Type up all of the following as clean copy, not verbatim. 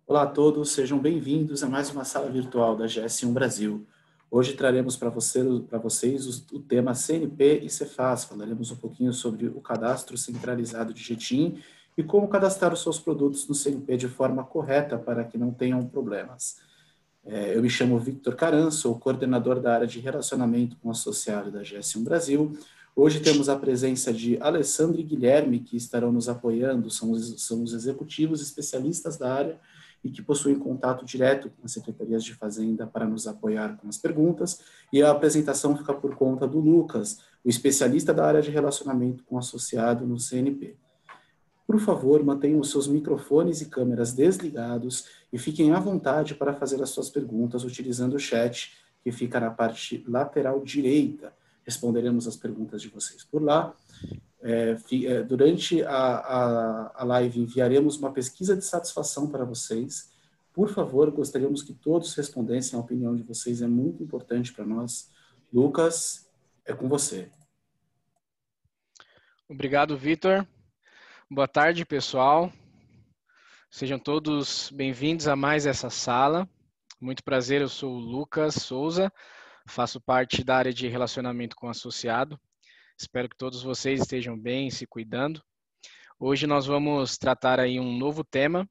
Olá a todos, sejam bem-vindos a mais uma sala virtual da GS1 Brasil. Hoje traremos para vocês o tema CNP e Cefaz. Falaremos um pouquinho sobre o cadastro centralizado de Jetim e como cadastrar os seus produtos no CNP de forma correta para que não tenham problemas. Eu me chamo Victor Caran, sou coordenador da área de relacionamento com associado da GS1 Brasil. Hoje temos a presença de Alessandro e Guilherme, que estarão nos apoiando, são os executivos especialistas da área e que possuem contato direto com as secretarias de Fazenda para nos apoiar com as perguntas, e a apresentação fica por conta do Lucas, o especialista da área de relacionamento com associado no CNP. Por favor, mantenham os seus microfones e câmeras desligados e fiquem à vontade para fazer as suas perguntas utilizando o chat, que fica na parte lateral direita. Responderemos as perguntas de vocês por lá. Durante a live, enviaremos uma pesquisa de satisfação para vocês. Por favor, gostaríamos que todos respondessem. A opinião de vocês é muito importante para nós. Lucas, é com você. Obrigado, Victor. Boa tarde, pessoal. Sejam todos bem-vindos a mais essa sala. Muito prazer, eu sou o Lucas Souza, faço parte da área de relacionamento com associado. Espero que todos vocês estejam bem, se cuidando. Hoje nós vamos tratar aí um novo tema.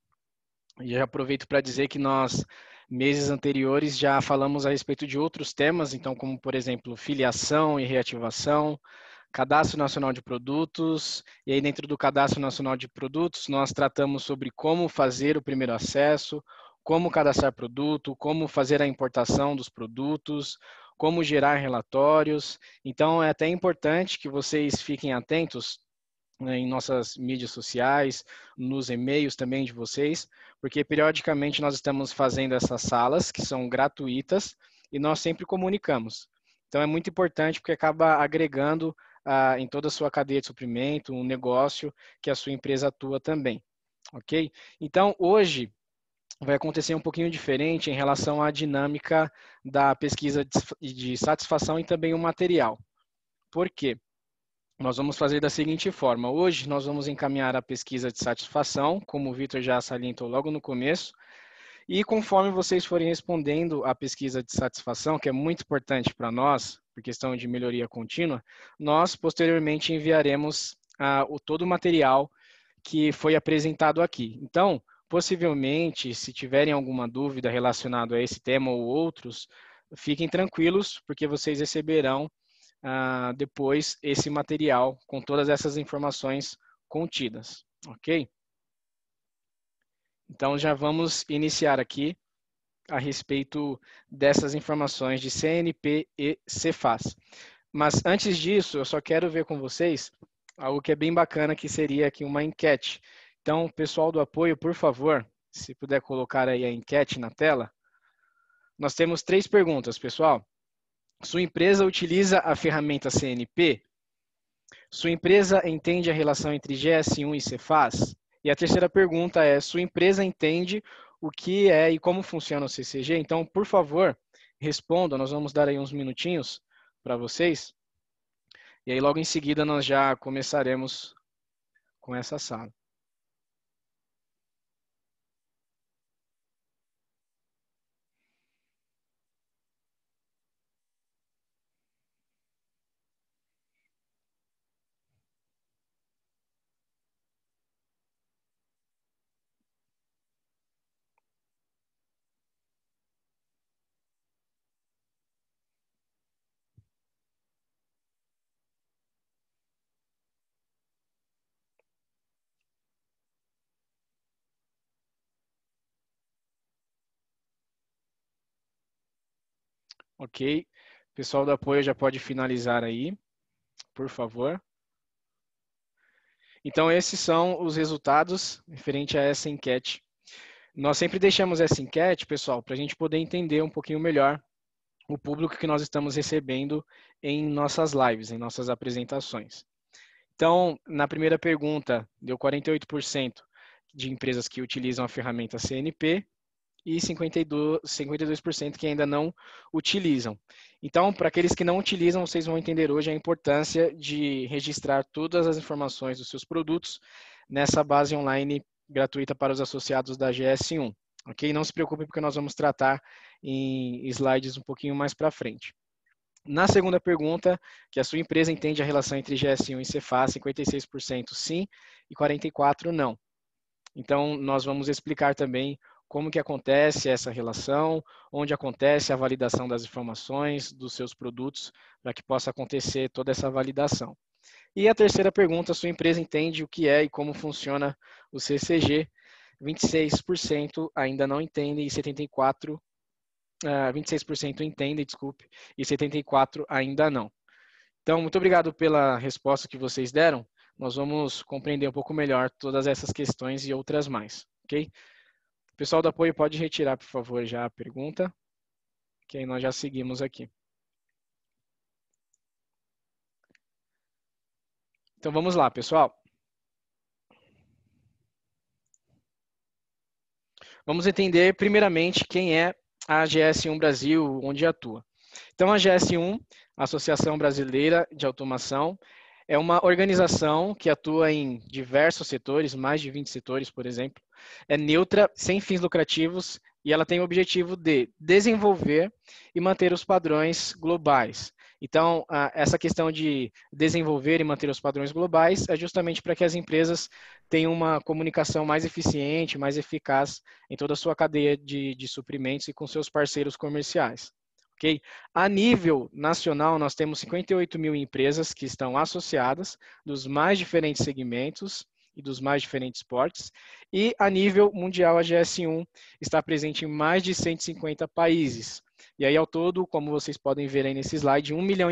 E já aproveito para dizer que nós, meses anteriores, já falamos a respeito de outros temas, então como, por exemplo, filiação e reativação, Cadastro Nacional de Produtos, e aí dentro do Cadastro Nacional de Produtos nós tratamos sobre como fazer o primeiro acesso, como cadastrar produto, como fazer a importação dos produtos, como gerar relatórios. Então é até importante que vocês fiquem atentos, né, em nossas mídias sociais, nos e-mails também de vocês, porque periodicamente nós estamos fazendo essas salas que são gratuitas e nós sempre comunicamos. Então é muito importante porque acaba agregando em toda a sua cadeia de suprimento, um negócio que a sua empresa atua também, ok? Então, hoje vai acontecer um pouquinho diferente em relação à dinâmica da pesquisa de satisfação e também o material. Por quê? Nós vamos fazer da seguinte forma. Hoje nós vamos encaminhar a pesquisa de satisfação, como o Victor já salientou logo no começo, e conforme vocês forem respondendo a pesquisa de satisfação, que é muito importante para nós, por questão de melhoria contínua, nós posteriormente enviaremos todo o material que foi apresentado aqui. Então, possivelmente, se tiverem alguma dúvida relacionada a esse tema ou outros, fiquem tranquilos, porque vocês receberão depois esse material com todas essas informações contidas, ok? Então, já vamos iniciar aqui a respeito dessas informações de CNP e Cefaz. Mas antes disso, eu só quero ver com vocês algo que é bem bacana, que seria aqui uma enquete. Então, pessoal do apoio, por favor, se puder colocar aí a enquete na tela. Nós temos 3 perguntas, pessoal. Sua empresa utiliza a ferramenta CNP? Sua empresa entende a relação entre GS1 e Cefaz? E a terceira pergunta é, sua empresa entende o que é e como funciona o CCG? Então, por favor, respondam, nós vamos dar aí uns minutinhos para vocês. E aí, logo em seguida, nós já começaremos com essa sala. Ok, pessoal do apoio já pode finalizar aí, por favor. Então, esses são os resultados referente a essa enquete. Nós sempre deixamos essa enquete, pessoal, para a gente poder entender um pouquinho melhor o público que nós estamos recebendo em nossas lives, em nossas apresentações. Então, na primeira pergunta, deu 48% de empresas que utilizam a ferramenta CNP, e 52% que ainda não utilizam. Então, para aqueles que não utilizam, vocês vão entender hoje a importância de registrar todas as informações dos seus produtos nessa base online gratuita para os associados da GS1. ok? Não se preocupe porque nós vamos tratar em slides um pouquinho mais para frente. Na segunda pergunta, que a sua empresa entende a relação entre GS1 e Cefaz, 56% sim e 44% não. Então, nós vamos explicar também como que acontece essa relação, onde acontece a validação das informações dos seus produtos, para que possa acontecer toda essa validação. E a terceira pergunta, a sua empresa entende o que é e como funciona o CCG, 26% ainda não entendem e 26% entendem, desculpe, e 74% ainda não. Então, muito obrigado pela resposta que vocês deram. Nós vamos compreender um pouco melhor todas essas questões e outras mais, ok? O pessoal do apoio pode retirar, por favor, já a pergunta, que aí nós já seguimos aqui. Então, vamos lá, pessoal. Vamos entender, primeiramente, quem é a GS1 Brasil, onde atua. Então, a GS1, Associação Brasileira de Automação, é uma organização que atua em diversos setores, mais de 20 setores, por exemplo. É neutra, sem fins lucrativos, e ela tem o objetivo de desenvolver e manter os padrões globais. Então, essa questão de desenvolver e manter os padrões globais é justamente para que as empresas tenham uma comunicação mais eficiente, mais eficaz em toda a sua cadeia de suprimentos e com seus parceiros comerciais. Okay? A nível nacional, nós temos 58 mil empresas que estão associadas dos mais diferentes segmentos e dos mais diferentes portes. E a nível mundial, a GS1 está presente em mais de 150 países. E aí, ao todo, como vocês podem ver aí nesse slide, 1,5 milhão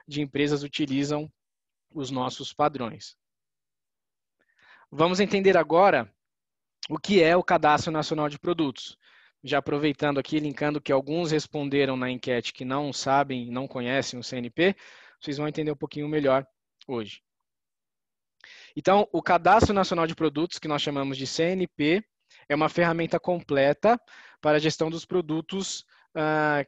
de empresas utilizam os nossos padrões. Vamos entender agora o que é o Cadastro Nacional de Produtos. Já aproveitando aqui, linkando que alguns responderam na enquete que não sabem, não conhecem o CNP, vocês vão entender um pouquinho melhor hoje. Então, o Cadastro Nacional de Produtos, que nós chamamos de CNP, é uma ferramenta completa para a gestão dos produtos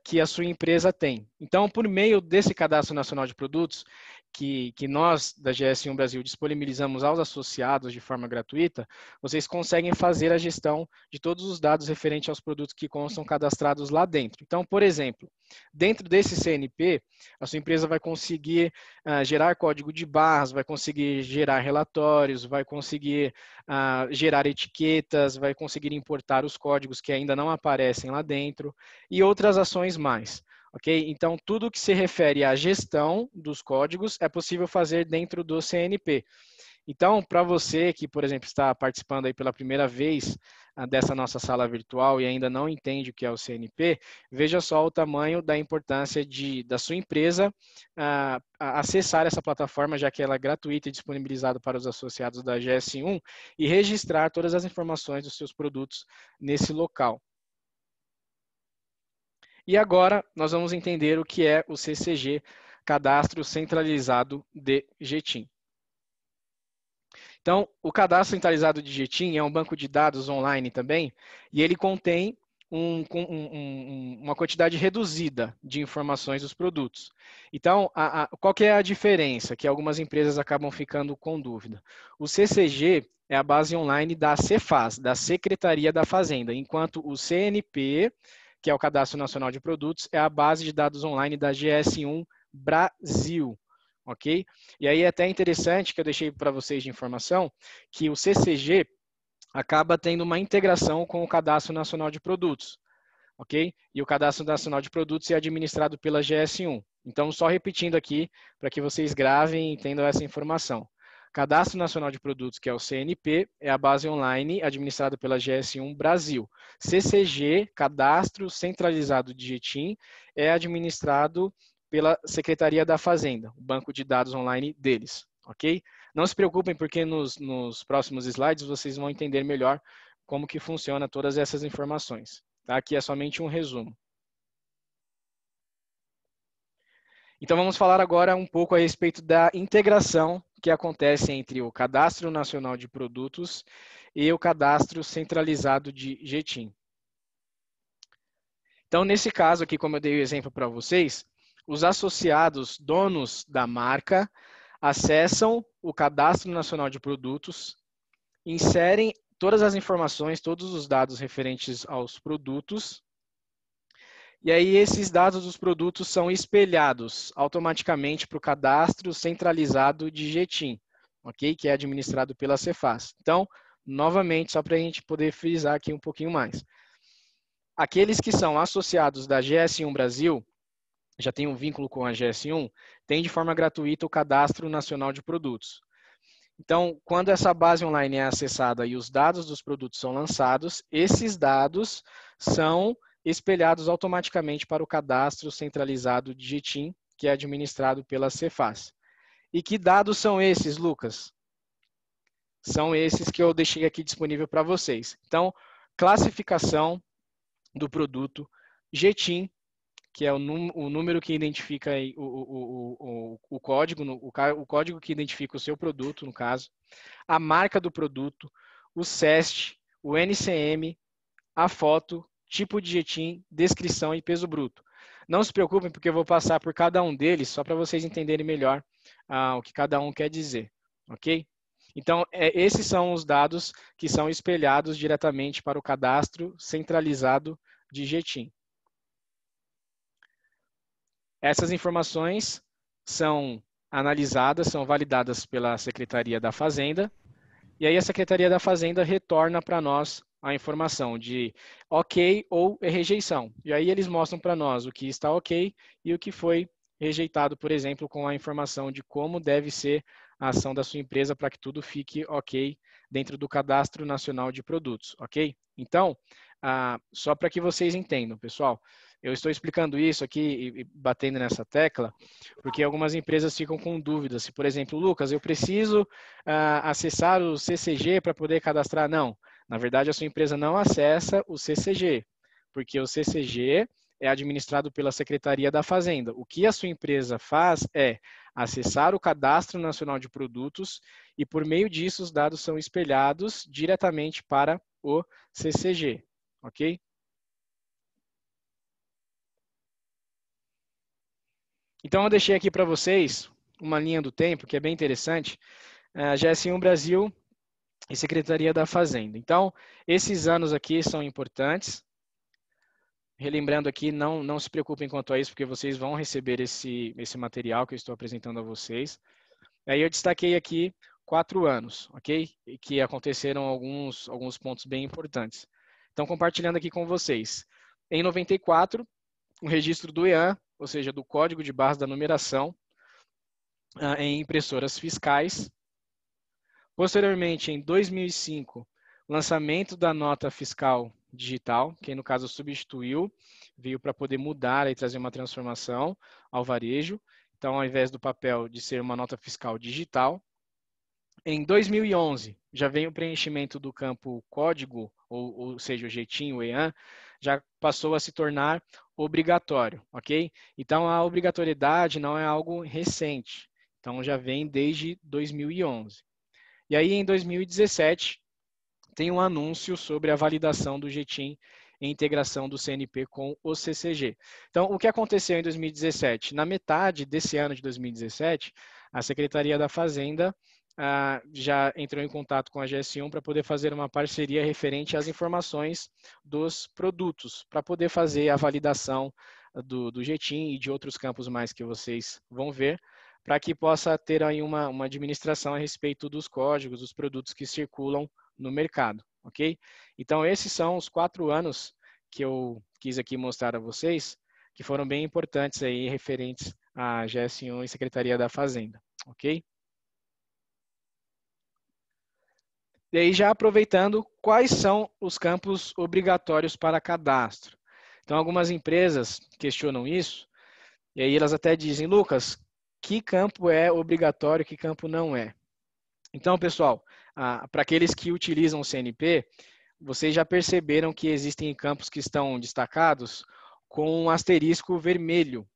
que a sua empresa tem. Então, por meio desse Cadastro Nacional de Produtos, que nós, da GS1 Brasil, disponibilizamos aos associados de forma gratuita, vocês conseguem fazer a gestão de todos os dados referentes aos produtos que constam cadastrados lá dentro. Então, por exemplo, dentro desse CNP, a sua empresa vai conseguir gerar código de barras, vai conseguir gerar relatórios, vai conseguir gerar etiquetas, vai conseguir importar os códigos que ainda não aparecem lá dentro e outras ações mais. Ok? Então, tudo que se refere à gestão dos códigos é possível fazer dentro do CNP. Então, para você que, por exemplo, está participando aí pela primeira vez dessa nossa sala virtual e ainda não entende o que é o CNP, veja só o tamanho da importância da sua empresa acessar essa plataforma, já que ela é gratuita e disponibilizada para os associados da GS1 e registrar todas as informações dos seus produtos nesse local. E agora nós vamos entender o que é o CCG, Cadastro Centralizado de GTIM. Então, o Cadastro Centralizado de GTIM é um banco de dados online também, e ele contém uma quantidade reduzida de informações dos produtos. Então, qual que é a diferença? Que algumas empresas acabam ficando com dúvida. O CCG é a base online da Cefaz, da Secretaria da Fazenda, enquanto o CNP, que é o Cadastro Nacional de Produtos, é a base de dados online da GS1 Brasil, ok? E aí é até interessante que eu deixei para vocês de informação que o CCG acaba tendo uma integração com o Cadastro Nacional de Produtos, ok? E o Cadastro Nacional de Produtos é administrado pela GS1. Então, só repetindo aqui para que vocês gravem e entendam essa informação. Cadastro Nacional de Produtos, que é o CNP, é a base online administrada pela GS1 Brasil. CCG, Cadastro Centralizado de GTIM, é administrado pela Secretaria da Fazenda, o banco de dados online deles, ok? Não se preocupem, porque nos próximos slides vocês vão entender melhor como que funciona todas essas informações. Tá? Aqui é somente um resumo. Então, vamos falar agora um pouco a respeito da integração que acontece entre o Cadastro Nacional de Produtos e o Cadastro Centralizado de GTIM. Então, nesse caso aqui, como eu dei o exemplo para vocês, os associados donos da marca acessam o Cadastro Nacional de Produtos, inserem todas as informações, todos os dados referentes aos produtos. E aí esses dados dos produtos são espelhados automaticamente para o cadastro centralizado de Jetim, ok? Que é administrado pela Cefaz. Então, novamente, só para a gente poder frisar aqui um pouquinho mais. Aqueles que são associados da GS1 Brasil, já tem um vínculo com a GS1, tem de forma gratuita o Cadastro Nacional de Produtos. Então, quando essa base online é acessada e os dados dos produtos são lançados, esses dados são espelhados automaticamente para o cadastro centralizado de Jetim, que é administrado pela Cefaz. E que dados são esses, Lucas? São esses que eu deixei aqui disponível para vocês. Então, classificação do produto, Jetim, que é o número que identifica o código que identifica o seu produto, no caso, a marca do produto, o CEST, o NCM, a foto, tipo de Jetim, descrição e peso bruto. Não se preocupem, porque eu vou passar por cada um deles, só para vocês entenderem melhor o que cada um quer dizer, ok? Então, esses são os dados que são espelhados diretamente para o cadastro centralizado de Jetim. Essas informações são analisadas, são validadas pela Secretaria da Fazenda, e aí a Secretaria da Fazenda retorna para nós a informação de ok ou rejeição. E aí eles mostram para nós o que está ok e o que foi rejeitado, por exemplo, com a informação de como deve ser a ação da sua empresa para que tudo fique ok dentro do Cadastro Nacional de Produtos, ok? Então, só para que vocês entendam, pessoal, eu estou explicando isso aqui e batendo nessa tecla, porque algumas empresas ficam com dúvidas. Se, por exemplo, Lucas, eu preciso acessar o CCG para poder cadastrar? Não. Na verdade, a sua empresa não acessa o CCG, porque o CCG é administrado pela Secretaria da Fazenda. O que a sua empresa faz é acessar o Cadastro Nacional de Produtos e, por meio disso, os dados são espelhados diretamente para o CCG, ok? Então, eu deixei aqui para vocês uma linha do tempo, que é bem interessante. GS1 Brasil e Secretaria da Fazenda. Então, esses anos aqui são importantes. Relembrando aqui, não se preocupem quanto a isso, porque vocês vão receber esse material que eu estou apresentando a vocês. Aí eu destaquei aqui 4 anos, ok? E que aconteceram alguns pontos bem importantes. Então, compartilhando aqui com vocês. Em 94, o registro do EAN, ou seja, do Código de Barras da Numeração, em impressoras fiscais. Posteriormente, em 2005, lançamento da nota fiscal digital, que no caso substituiu, veio para poder mudar e trazer uma transformação ao varejo. Então, ao invés do papel de ser uma nota fiscal digital. Em 2011, já vem o preenchimento do campo código, ou seja, o Jetim, o EAN, já passou a se tornar obrigatório, ok? Então, a obrigatoriedade não é algo recente. Então, já vem desde 2011. E aí, em 2017, tem um anúncio sobre a validação do Jetim e integração do CNP com o CCG. Então, o que aconteceu em 2017? Na metade desse ano de 2017, a Secretaria da Fazenda já entrou em contato com a GS1 para poder fazer uma parceria referente às informações dos produtos, para poder fazer a validação do Jetim e de outros campos mais que vocês vão ver, para que possa ter aí uma administração a respeito dos códigos, dos produtos que circulam no mercado, ok? Então, esses são os 4 anos que eu quis aqui mostrar a vocês, que foram bem importantes aí, referentes à GS1 e Secretaria da Fazenda, ok? E aí, já aproveitando, quais são os campos obrigatórios para cadastro? Então, algumas empresas questionam isso, e aí elas até dizem, Lucas, que campo é obrigatório, que campo não é? Então, pessoal, para aqueles que utilizam o CNP, vocês já perceberam que existem campos que estão destacados com um asterisco vermelho.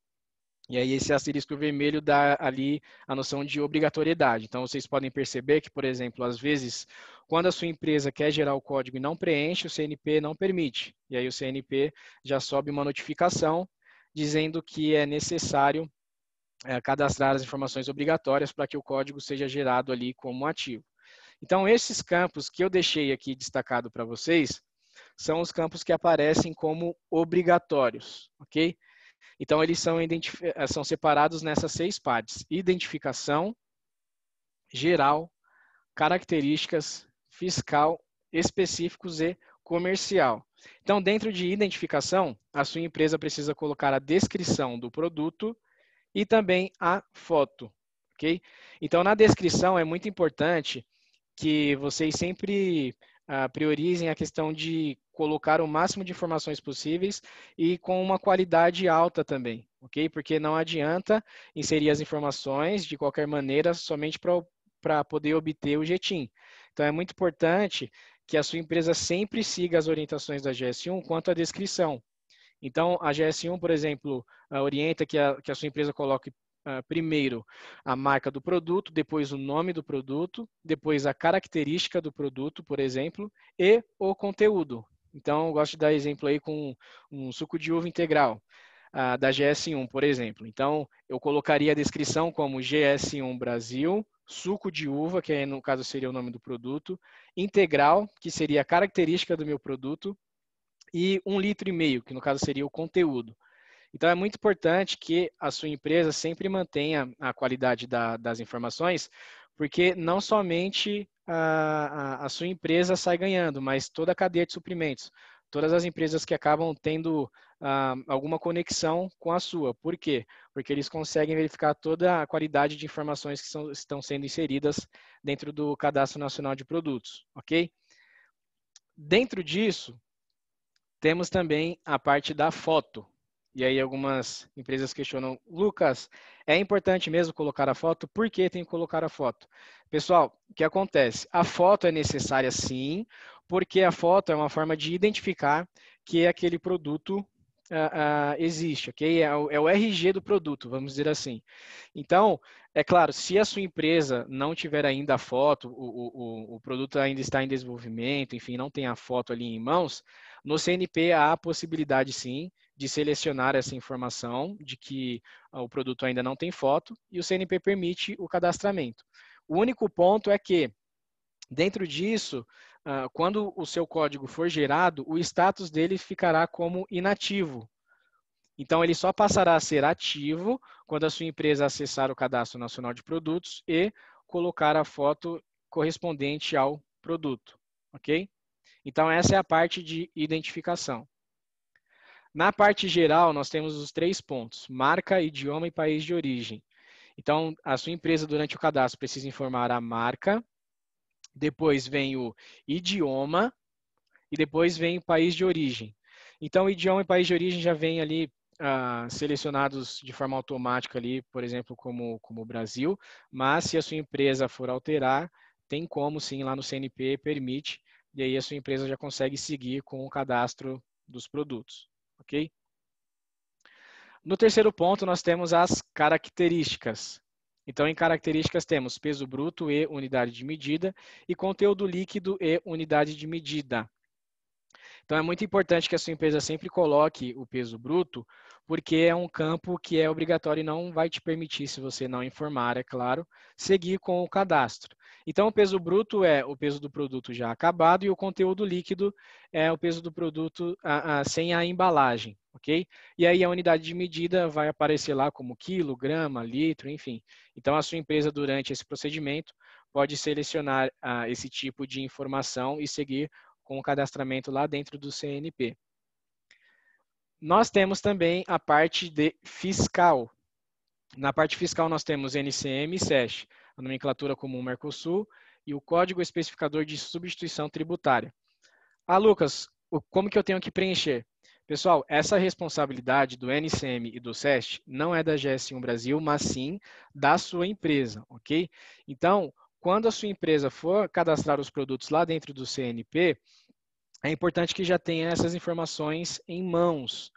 E aí esse asterisco vermelho dá ali a noção de obrigatoriedade. Então, vocês podem perceber que, por exemplo, às vezes, quando a sua empresa quer gerar o código e não preenche, o CNP não permite. E aí o CNP já sobe uma notificação dizendo que é necessário cadastrar as informações obrigatórias para que o código seja gerado ali como ativo. Então, esses campos que eu deixei aqui destacado para vocês são os campos que aparecem como obrigatórios, ok? Então, eles são separados nessas 6 partes: identificação, geral, características, fiscal, específicos e comercial. Então, dentro de identificação, a sua empresa precisa colocar a descrição do produto e também a foto, ok? Então, na descrição é muito importante que vocês sempre priorizem a questão de colocar o máximo de informações possíveis e com uma qualidade alta também, ok? Porque não adianta inserir as informações de qualquer maneira somente para poder obter o GTIM. Então, é muito importante que a sua empresa sempre siga as orientações da GS1 quanto à descrição. Então, a GS1, por exemplo, orienta que a sua empresa coloque primeiro a marca do produto, depois o nome do produto, depois a característica do produto, por exemplo, e o conteúdo. Então, eu gosto de dar exemplo aí com um suco de uva integral, da GS1, por exemplo. Então, eu colocaria a descrição como GS1 Brasil, suco de uva, que aí, no caso seria o nome do produto, integral, que seria a característica do meu produto, e 1,5 litro, que no caso seria o conteúdo. Então, é muito importante que a sua empresa sempre mantenha a qualidade das informações, porque não somente a sua empresa sai ganhando, mas toda a cadeia de suprimentos. Todas as empresas que acabam tendo alguma conexão com a sua. Por quê? Porque eles conseguem verificar toda a qualidade de informações que estão sendo inseridas dentro do Cadastro Nacional de Produtos, ok? Dentro disso, temos também a parte da foto. E aí algumas empresas questionam, Lucas, é importante mesmo colocar a foto? Por que tem que colocar a foto? Pessoal, o que acontece? A foto é necessária sim, porque a foto é uma forma de identificar que aquele produto existe, ok? É o RG do produto, vamos dizer assim. Então, é claro, se a sua empresa não tiver ainda a foto, o produto ainda está em desenvolvimento, enfim, não tem a foto ali em mãos, no CNP há a possibilidade sim de selecionar essa informação de que o produto ainda não tem foto e o CNP permite o cadastramento. O único ponto é que, dentro disso, quando o seu código for gerado, o status dele ficará como inativo. Então, ele só passará a ser ativo quando a sua empresa acessar o Cadastro Nacional de Produtos e colocar a foto correspondente ao produto, ok? Então, essa é a parte de identificação. Na parte geral, nós temos os 3 pontos: marca, idioma e país de origem. Então, a sua empresa, durante o cadastro, precisa informar a marca, depois vem o idioma e depois vem o país de origem. Então, o idioma e país de origem já vem ali selecionados de forma automática ali, por exemplo, como o Brasil, mas se a sua empresa for alterar, tem como sim, lá no CNP permite, e aí a sua empresa já consegue seguir com o cadastro dos produtos, ok? No terceiro ponto, nós temos as características. Então, em características, temos peso bruto e unidade de medida, e conteúdo líquido e unidade de medida. Então, é muito importante que a sua empresa sempre coloque o peso bruto, porque é um campo que é obrigatório e não vai te permitir, se você não informar, é claro, seguir com o cadastro. Então, o peso bruto é o peso do produto já acabado e o conteúdo líquido é o peso do produto sem a embalagem, ok? E aí a unidade de medida vai aparecer lá como quilo, grama, litro, enfim. Então, a sua empresa, durante esse procedimento, pode selecionar esse tipo de informação e seguir com o cadastramento lá dentro do CNP. Nós temos também a parte de fiscal. Na parte fiscal nós temos NCM e SESC, a nomenclatura comum Mercosul e o Código Especificador de Substituição Tributária. Lucas, como que eu tenho que preencher? Pessoal, essa responsabilidade do NCM e do SESC não é da GS1 Brasil, mas sim da sua empresa, ok? Então, quando a sua empresa for cadastrar os produtos lá dentro do CNP, é importante que já tenha essas informações em mãos,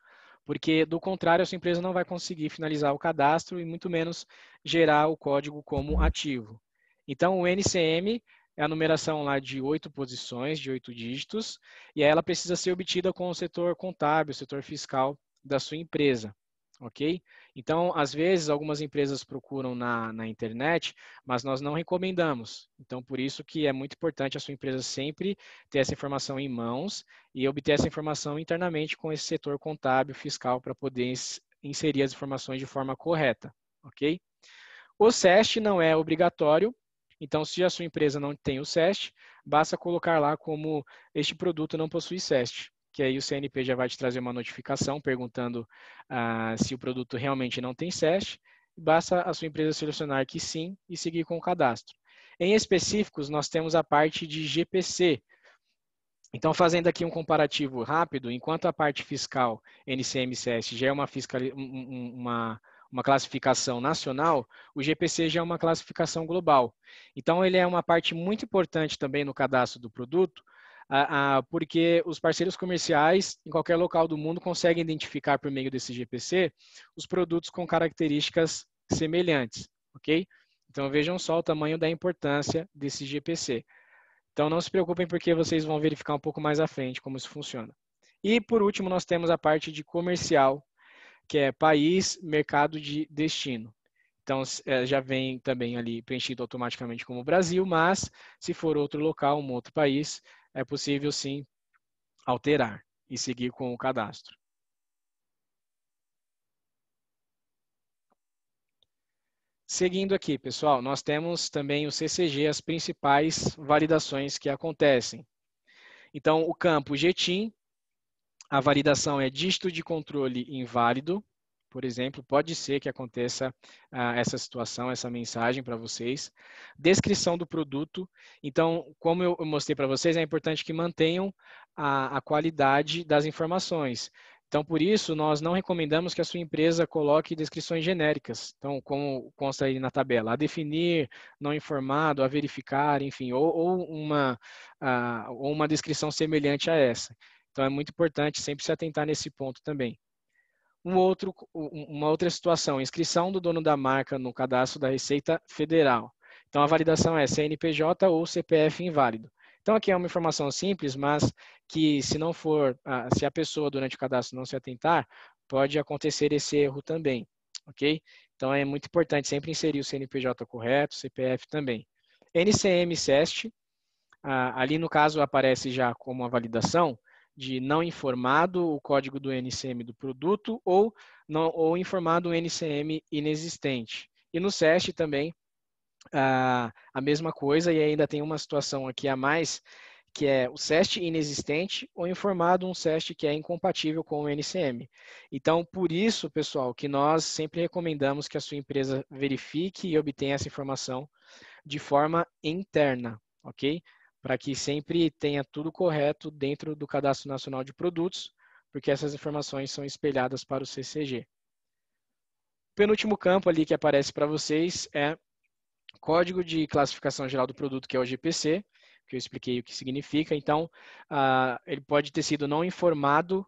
porque do contrário a sua empresa não vai conseguir finalizar o cadastro e muito menos gerar o código como ativo. Então, o NCM é a numeração lá de 8 posições, de 8 dígitos, e ela precisa ser obtida com o setor contábil, o setor fiscal da sua empresa. ok? Então, às vezes, algumas empresas procuram na internet, mas nós não recomendamos. Então, por isso que é muito importante a sua empresa sempre ter essa informação em mãos e obter essa informação internamente com esse setor contábil, fiscal, para poder inserir as informações de forma correta, ok? O SEST não é obrigatório, então, se a sua empresa não tem o SEST, basta colocar lá como este produto não possui SEST, que aí o CNP já vai te trazer uma notificação perguntando se o produto realmente não tem SEST. Basta a sua empresa selecionar que sim e seguir com o cadastro. Em específicos, nós temos a parte de GPC. Então, fazendo aqui um comparativo rápido, enquanto a parte fiscal NCM-SEST já é uma classificação nacional, o GPC já é uma classificação global. Então, ele é uma parte muito importante também no cadastro do produto, porque os parceiros comerciais, em qualquer local do mundo, conseguem identificar por meio desse GPC os produtos com características semelhantes, ok? Então, vejam só o tamanho da importância desse GPC. Então, não se preocupem porque vocês vão verificar um pouco mais à frente como isso funciona. E, por último, nós temos a parte de comercial, que é país, mercado de destino. Então, já vem também ali preenchido automaticamente como Brasil, mas se for outro local, um outro país, é possível sim alterar e seguir com o cadastro. Seguindo aqui, pessoal, nós temos também o CCG, as principais validações que acontecem. Então, o campo GTIM, a validação é dígito de controle inválido, por exemplo, pode ser que aconteça essa situação, essa mensagem para vocês. Descrição do produto. Então, como eu mostrei para vocês, é importante que mantenham a qualidade das informações. Então, por isso, nós não recomendamos que a sua empresa coloque descrições genéricas. Então, como consta aí na tabela, a definir, não informado, a verificar, enfim, ou uma descrição semelhante a essa. Então, é muito importante sempre se atentar nesse ponto também. Uma outra situação, inscrição do dono da marca no cadastro da Receita Federal. Então, a validação é CNPJ ou CPF inválido. Então, aqui é uma informação simples, mas que se não for, se a pessoa durante o cadastro não se atentar, pode acontecer esse erro também, ok? Então, é muito importante sempre inserir o CNPJ correto, CPF também. NCM SEST, ali no caso aparece já como a validação, de não informado o código do NCM do produto ou informado o NCM inexistente. E no SEST também a mesma coisa, e ainda tem uma situação aqui a mais, que é o SEST inexistente ou informado um SEST que é incompatível com o NCM. Então, por isso, pessoal, que nós sempre recomendamos que a sua empresa verifique e obtenha essa informação de forma interna, ok? Para que sempre tenha tudo correto dentro do Cadastro Nacional de Produtos, porque essas informações são espelhadas para o CCG. O penúltimo campo ali que aparece para vocês é Código de Classificação Geral do Produto, que é o GPC, que eu expliquei o que significa. Então, ele pode ter sido não informado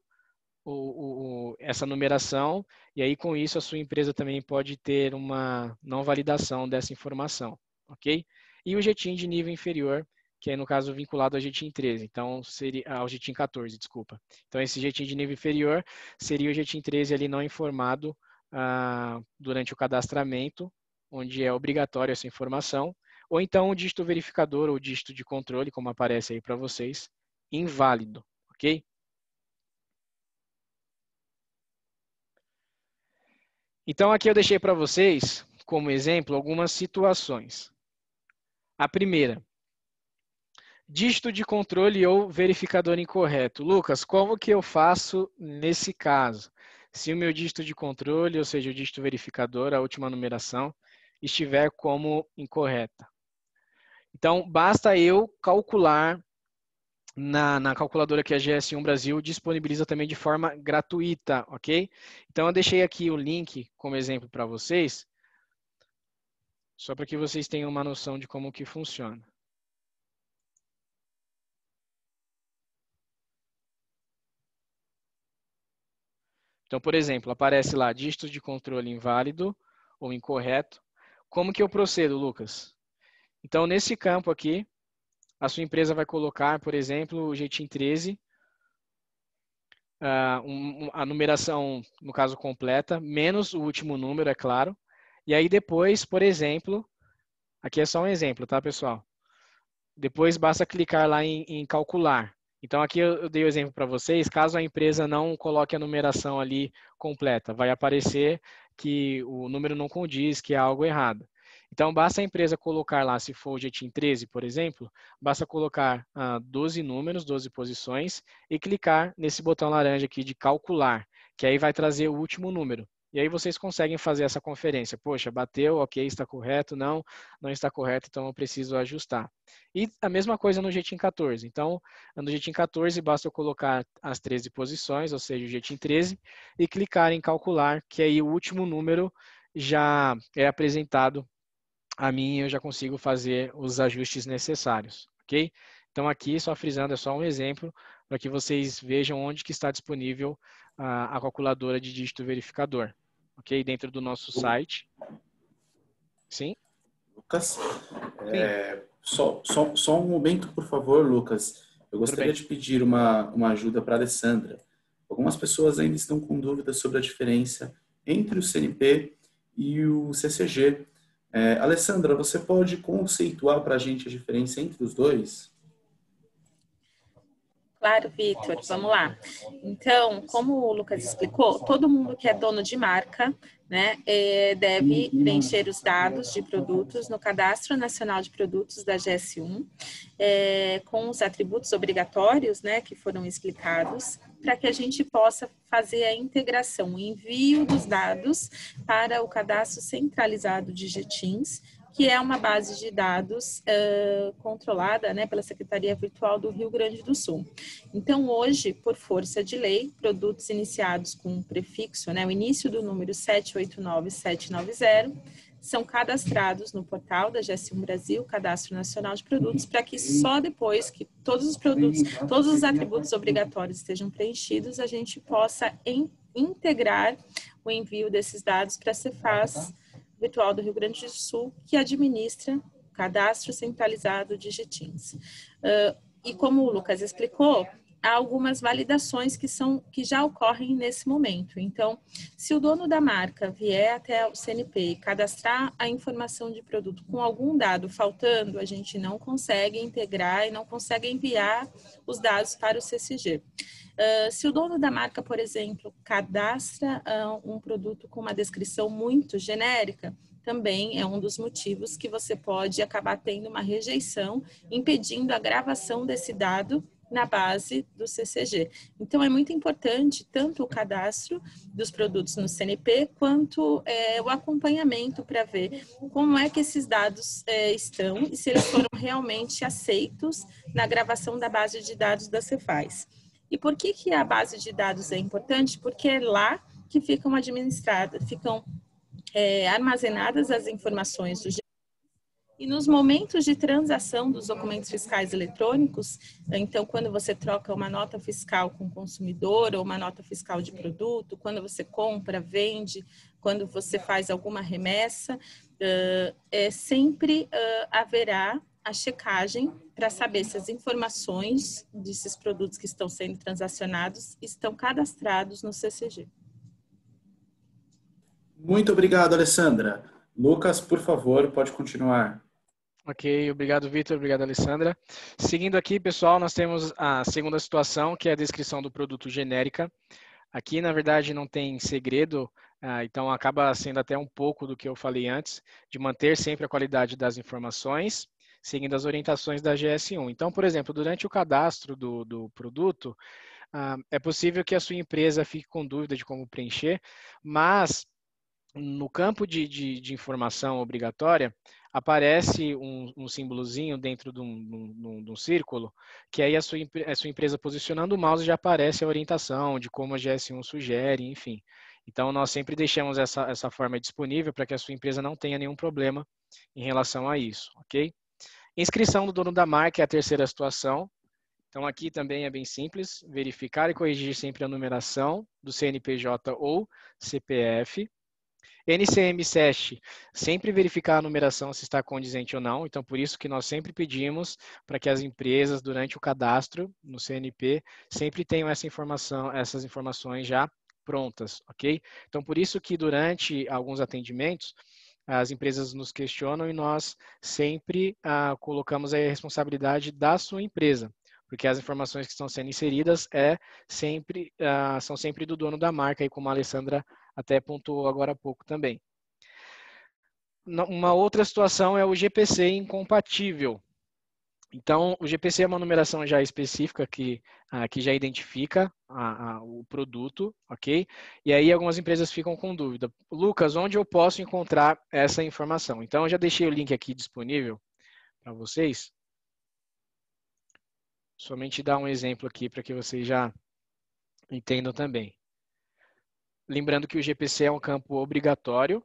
essa numeração, e aí com isso a sua empresa também pode ter uma não validação dessa informação, ok? E o GTIM de nível inferior, que é no caso vinculado ao GTIM 13, então seria ao GTIM 14, desculpa. Então esse GTIM de nível inferior seria o GTIM 13 ali não informado durante o cadastramento, onde é obrigatório essa informação, ou então o dígito verificador ou dígito de controle, como aparece aí para vocês, inválido, ok? Então, aqui eu deixei para vocês, como exemplo, algumas situações. A primeira, dígito de controle ou verificador incorreto. Lucas, como que eu faço nesse caso? Se o meu dígito de controle, ou seja, o dígito verificador, a última numeração, estiver como incorreta. Então, basta eu calcular na calculadora que a GS1 Brasil disponibiliza também de forma gratuita, ok? Então, eu deixei aqui o link como exemplo para vocês, só para que vocês tenham uma noção de como que funciona. Então, por exemplo, aparece lá dígito de controle inválido ou incorreto. Como que eu procedo, Lucas? Então, nesse campo aqui, a sua empresa vai colocar, por exemplo, o GTIM 13 a numeração, no caso, completa, menos o último número, é claro. E aí depois, por exemplo, aqui é só um exemplo, tá, pessoal? Depois basta clicar lá em calcular. Então aqui eu dei o exemplo para vocês, caso a empresa não coloque a numeração ali completa, vai aparecer que o número não condiz, que há algo errado. Então basta a empresa colocar lá, se for o Jetim 13, por exemplo, basta colocar 12 números, 12 posições e clicar nesse botão laranja aqui de calcular, que aí vai trazer o último número. E aí vocês conseguem fazer essa conferência. Poxa, bateu, ok, está correto, não está correto, então eu preciso ajustar. E a mesma coisa no Jetim 14. Então, no Jetim 14, basta eu colocar as 13 posições, ou seja, o Jetim 13, e clicar em calcular, que aí o último número já é apresentado a mim e eu já consigo fazer os ajustes necessários, ok? Então, aqui, só frisando, é só um exemplo para que vocês vejam onde que está disponível a calculadora de dígito verificador, ok? Dentro do nosso site. Sim? Lucas, Sim. só um momento, por favor, Lucas. Eu Tudo gostaria bem. de pedir uma ajuda para a Alessandra. Algumas pessoas ainda estão com dúvidas sobre a diferença entre o CNP e o CCG. Alessandra, você pode conceituar para a gente a diferença entre os dois? Claro, Vitor, vamos lá. Então, como o Lucas explicou, todo mundo que é dono de marca, né, deve preencher os dados de produtos no Cadastro Nacional de Produtos da GS1, com os atributos obrigatórios, né, que foram explicados, para que a gente possa fazer a integração, o envio dos dados para o Cadastro Centralizado de Jetins, que é uma base de dados controlada, né, pela Secretaria Virtual do Rio Grande do Sul. Então, hoje, por força de lei, produtos iniciados com um prefixo, né, o início do número 789-790, são cadastrados no portal da GS1 Brasil, Cadastro Nacional de Produtos, para que só depois que todos os produtos, todos os atributos obrigatórios estejam preenchidos, a gente possa integrar o envio desses dados para a Cefaz Virtual do Rio Grande do Sul, que administra o Cadastro Centralizado de Jetins. E como o Lucas explicou, há algumas validações que já ocorrem nesse momento. Então, se o dono da marca vier até o CNP e cadastrar a informação de produto com algum dado faltando, a gente não consegue integrar e não consegue enviar os dados para o CCG. Se o dono da marca, por exemplo, cadastra um produto com uma descrição muito genérica, também é um dos motivos que você pode acabar tendo uma rejeição, impedindo a gravação desse dado na base do CCG. Então, é muito importante tanto o cadastro dos produtos no CNP, quanto o acompanhamento para ver como é que esses dados estão e se eles foram realmente aceitos na gravação da base de dados da Cefaz. E por que a base de dados é importante? Porque é lá que ficam administradas, ficam armazenadas as informações do e nos momentos de transação dos documentos fiscais eletrônicos, então, quando você troca uma nota fiscal com o consumidor ou uma nota fiscal de produto, quando você compra, vende, quando você faz alguma remessa, sempre haverá a checagem para saber se as informações desses produtos que estão sendo transacionados estão cadastrados no CCG. Muito obrigado, Alessandra. Lucas, por favor, pode continuar. Ok, obrigado, Vitor, obrigado, Alessandra. Seguindo aqui, pessoal, nós temos a segunda situação, que é a descrição do produto genérica. Aqui, na verdade, não tem segredo, então acaba sendo até um pouco do que eu falei antes, de manter sempre a qualidade das informações, seguindo as orientações da GS1. Então, por exemplo, durante o cadastro do produto, é possível que a sua empresa fique com dúvida de como preencher, mas no campo de informação obrigatória, aparece um símbolozinho dentro de um círculo, que aí a sua empresa posicionando o mouse já aparece a orientação de como a GS1 sugere, enfim. Então, nós sempre deixamos essa forma disponível para que a sua empresa não tenha nenhum problema em relação a isso, ok? Inscrição do dono da marca é a terceira situação. Então, aqui também é bem simples, verificar e corrigir sempre a numeração do CNPJ ou CPF. NCM SESH, sempre verificar a numeração se está condizente ou não. Então, por isso que nós sempre pedimos para que as empresas, durante o cadastro no CNP, sempre tenham essas informações já prontas, ok? Então, por isso que durante alguns atendimentos, as empresas nos questionam e nós sempre colocamos aí a responsabilidade da sua empresa, porque as informações que estão sendo inseridas são sempre do dono da marca, aí como a Alessandra até pontuou agora há pouco também. Uma outra situação é o GPC incompatível. Então, o GPC é uma numeração já específica que já identifica o produto, ok? E aí algumas empresas ficam com dúvida. Lucas, onde eu posso encontrar essa informação? Então, eu já deixei o link aqui disponível para vocês. Somente dar um exemplo aqui para que vocês já entendam também. Lembrando que o GPC é um campo obrigatório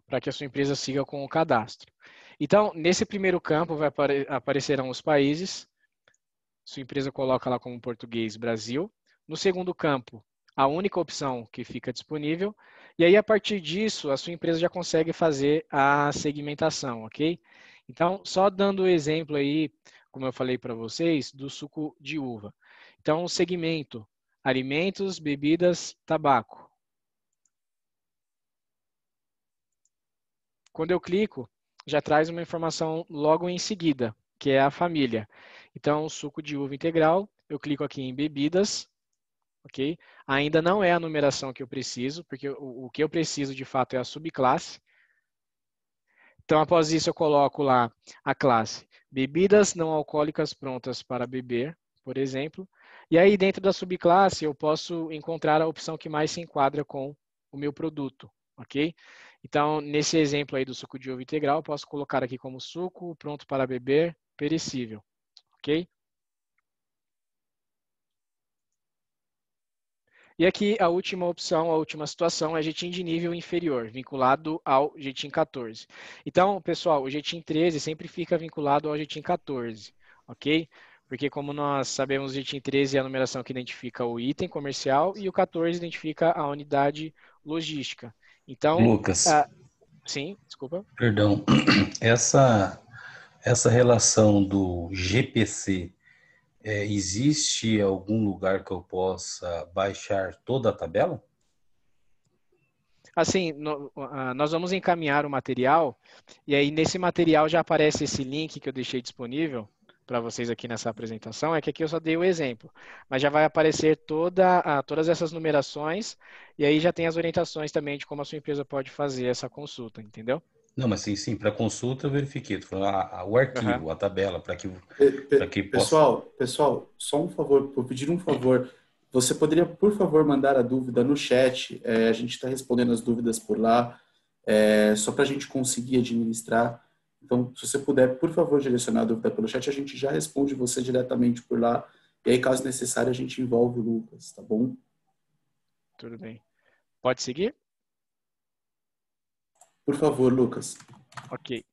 para que a sua empresa siga com o cadastro. Então, nesse primeiro campo aparecerão os países. Sua empresa coloca lá como português Brasil. No segundo campo, a única opção que fica disponível. E aí, a partir disso, a sua empresa já consegue fazer a segmentação, ok? Então, só dando o exemplo aí, como eu falei para vocês, do suco de uva. Então, o segmento, alimentos, bebidas, tabaco. Quando eu clico, já traz uma informação logo em seguida, que é a família. Então, suco de uva integral, eu clico aqui em bebidas, ok? Ainda não é a numeração que eu preciso, porque o que eu preciso de fato é a subclasse. Então, após isso, eu coloco lá a classe bebidas não alcoólicas prontas para beber, por exemplo. E aí, dentro da subclasse, eu posso encontrar a opção que mais se enquadra com o meu produto, ok? Então, nesse exemplo aí do suco de uva integral, eu posso colocar aqui como suco pronto para beber perecível, ok? E aqui a última opção, a última situação é Jetim de nível inferior, vinculado ao Jetim 14. Então, pessoal, o Jetim 13 sempre fica vinculado ao Jetim 14, ok? Porque como nós sabemos, o Jetim 13 é a numeração que identifica o item comercial e o 14 identifica a unidade logística. Então, Lucas, sim, desculpa. perdão, essa relação do GPC, existe algum lugar que eu possa baixar toda a tabela? Assim, nós vamos encaminhar o material e aí nesse material já aparece esse link que eu deixei disponível para vocês aqui nessa apresentação, é que aqui eu só dei o exemplo, mas já vai aparecer todas essas numerações e aí já tem as orientações também de como a sua empresa pode fazer essa consulta, entendeu? Não, mas sim, para consulta eu verifiquei. Tô falando, o arquivo, a tabela, para que possa... Pessoal, só um favor, vou pedir um favor. Você poderia, por favor, mandar a dúvida no chat? A gente está respondendo as dúvidas por lá, só para a gente conseguir administrar. Então, se você puder, por favor, direcionar a dúvida pelo chat, a gente já responde você diretamente por lá. E aí, caso necessário, a gente envolve o Lucas, tá bom? Tudo bem. Pode seguir? Por favor, Lucas. Ok.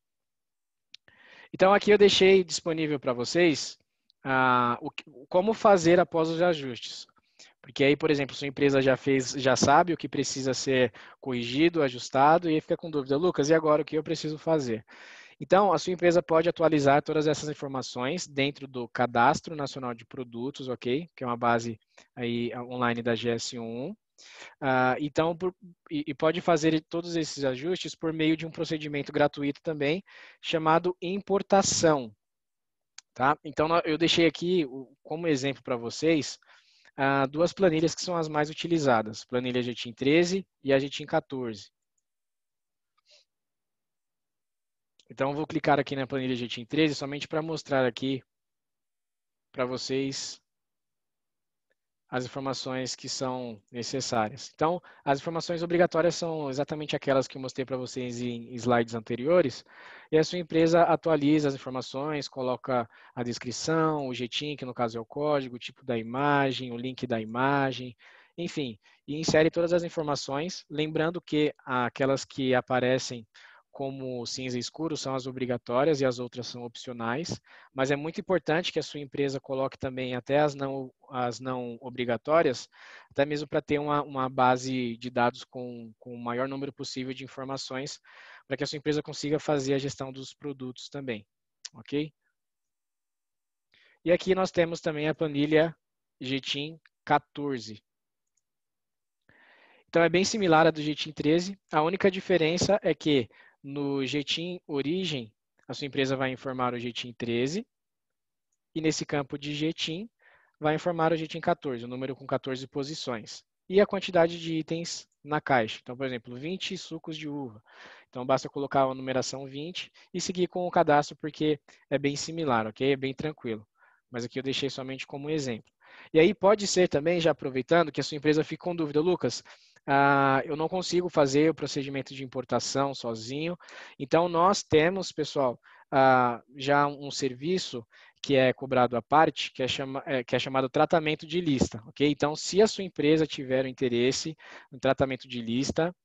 Então, aqui eu deixei disponível para vocês como fazer após os ajustes. Porque aí, por exemplo, sua empresa já sabe o que precisa ser corrigido, ajustado, e aí fica com dúvida, Lucas, e agora o que eu preciso fazer? Então, a sua empresa pode atualizar todas essas informações dentro do Cadastro Nacional de Produtos, ok? Que é uma base aí online da GS1. Então, pode fazer todos esses ajustes por meio de um procedimento gratuito também, chamado importação. Tá? Então, eu deixei aqui como exemplo para vocês duas planilhas que são as mais utilizadas, planilha Jetim 13 e a Jetim 14. Então, eu vou clicar aqui na planilha Jetim 13 somente para mostrar aqui para vocês as informações que são necessárias. Então, as informações obrigatórias são exatamente aquelas que eu mostrei para vocês em slides anteriores, e a sua empresa atualiza as informações, coloca a descrição, o Jetim, que no caso é o código, o tipo da imagem, o link da imagem, enfim, e insere todas as informações, lembrando que aquelas que aparecem como cinza escuro são as obrigatórias e as outras são opcionais, mas é muito importante que a sua empresa coloque também até as não obrigatórias, até mesmo para ter uma base de dados com o maior número possível de informações, para que a sua empresa consiga fazer a gestão dos produtos também, ok? E aqui nós temos também a planilha GTIM 14. Então é bem similar à do GTIM 13, a única diferença é que no GTIM origem, a sua empresa vai informar o GTIM 13 e nesse campo de GTIM vai informar o GTIM 14, o número com 14 posições. E a quantidade de itens na caixa. Então, por exemplo, 20 sucos de uva. Então, basta colocar a numeração 20 e seguir com o cadastro, porque é bem similar, ok? É bem tranquilo. Mas aqui eu deixei somente como exemplo. E aí pode ser também, já aproveitando, que a sua empresa fique com dúvida. Lucas, eu não consigo fazer o procedimento de importação sozinho. Então, nós temos, pessoal, já um serviço que é cobrado à parte, que é chamado tratamento de lista, ok? Então, se a sua empresa tiver o interesse no tratamento de lista,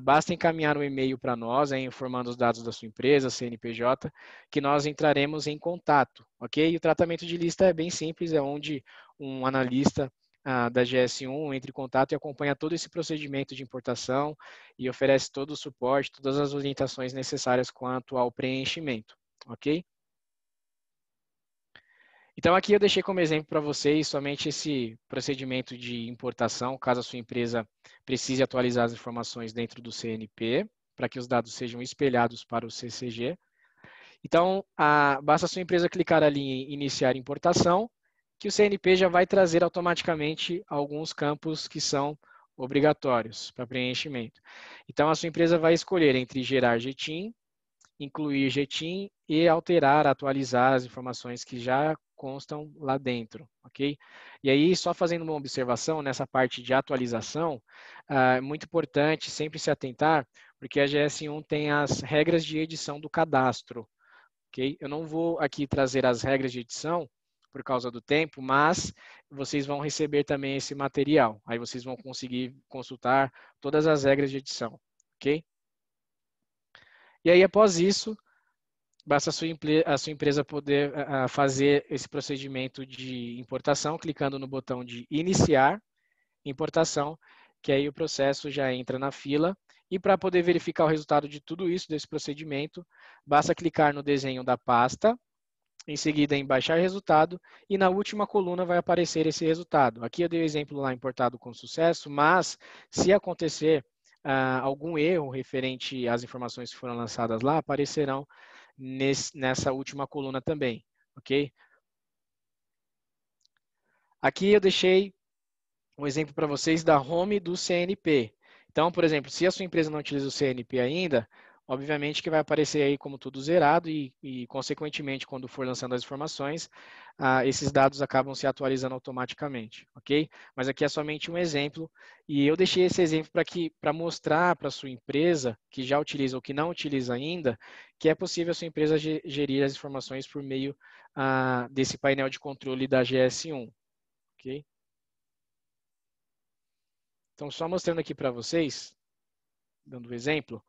basta encaminhar um e-mail para nós, informando os dados da sua empresa, CNPJ, que nós entraremos em contato, ok? E o tratamento de lista é bem simples, é onde um analista da GS1 entra em contato e acompanha todo esse procedimento de importação e oferece todo o suporte, todas as orientações necessárias quanto ao preenchimento, ok? Então, aqui eu deixei como exemplo para vocês somente esse procedimento de importação, caso a sua empresa precise atualizar as informações dentro do CNP, para que os dados sejam espelhados para o CCG. Então, basta a sua empresa clicar ali em iniciar importação, que o CNP já vai trazer automaticamente alguns campos que são obrigatórios para preenchimento. Então, a sua empresa vai escolher entre gerar GTIM, incluir GTIM e alterar, atualizar as informações que já constam lá dentro, ok? E aí, só fazendo uma observação nessa parte de atualização, é muito importante sempre se atentar, porque a GS1 tem as regras de edição do cadastro, ok? Eu não vou aqui trazer as regras de edição, por causa do tempo, mas vocês vão receber também esse material. Aí vocês vão conseguir consultar todas as regras de edição, ok? E aí, após isso, basta a sua empresa poder fazer esse procedimento de importação, clicando no botão de iniciar importação, que aí o processo já entra na fila. E para poder verificar o resultado de tudo isso, desse procedimento, basta clicar no desenho da pasta, em seguida em baixar resultado, e na última coluna vai aparecer esse resultado. Aqui eu dei o exemplo lá, importado com sucesso, mas se acontecer algum erro referente às informações que foram lançadas lá, aparecerão nessa última coluna também, ok? Aqui eu deixei um exemplo para vocês da home do CNP. Então, por exemplo, se a sua empresa não utiliza o CNP ainda, obviamente que vai aparecer aí como tudo zerado e consequentemente, quando for lançando as informações, esses dados acabam se atualizando automaticamente, ok? Mas aqui é somente um exemplo e eu deixei esse exemplo para mostrar para a sua empresa, que já utiliza ou que não utiliza ainda, que é possível a sua empresa gerir as informações por meio desse painel de controle da GS1, ok? Então, só mostrando aqui para vocês, dando um exemplo,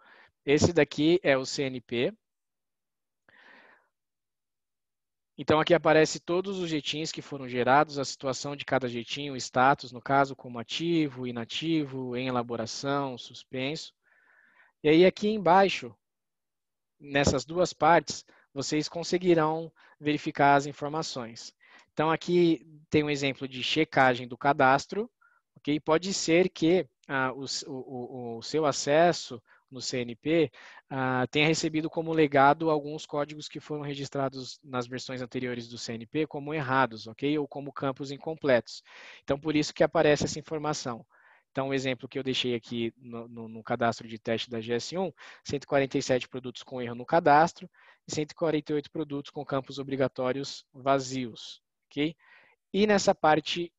esse daqui é o CNP. Então, aqui aparece todos os GTIMs que foram gerados, a situação de cada GTIM, o status, no caso, como ativo, inativo, em elaboração, suspenso. E aí, aqui embaixo, nessas duas partes, vocês conseguirão verificar as informações. Então, aqui tem um exemplo de checagem do cadastro, ok? Pode ser que o seu acesso no CNP tenha recebido como legado alguns códigos que foram registrados nas versões anteriores do CNP como errados, ok? Ou como campos incompletos. Então, por isso que aparece essa informação. Então, o exemplo que eu deixei aqui no cadastro de teste da GS1, 147 produtos com erro no cadastro e 148 produtos com campos obrigatórios vazios, ok? E nessa parte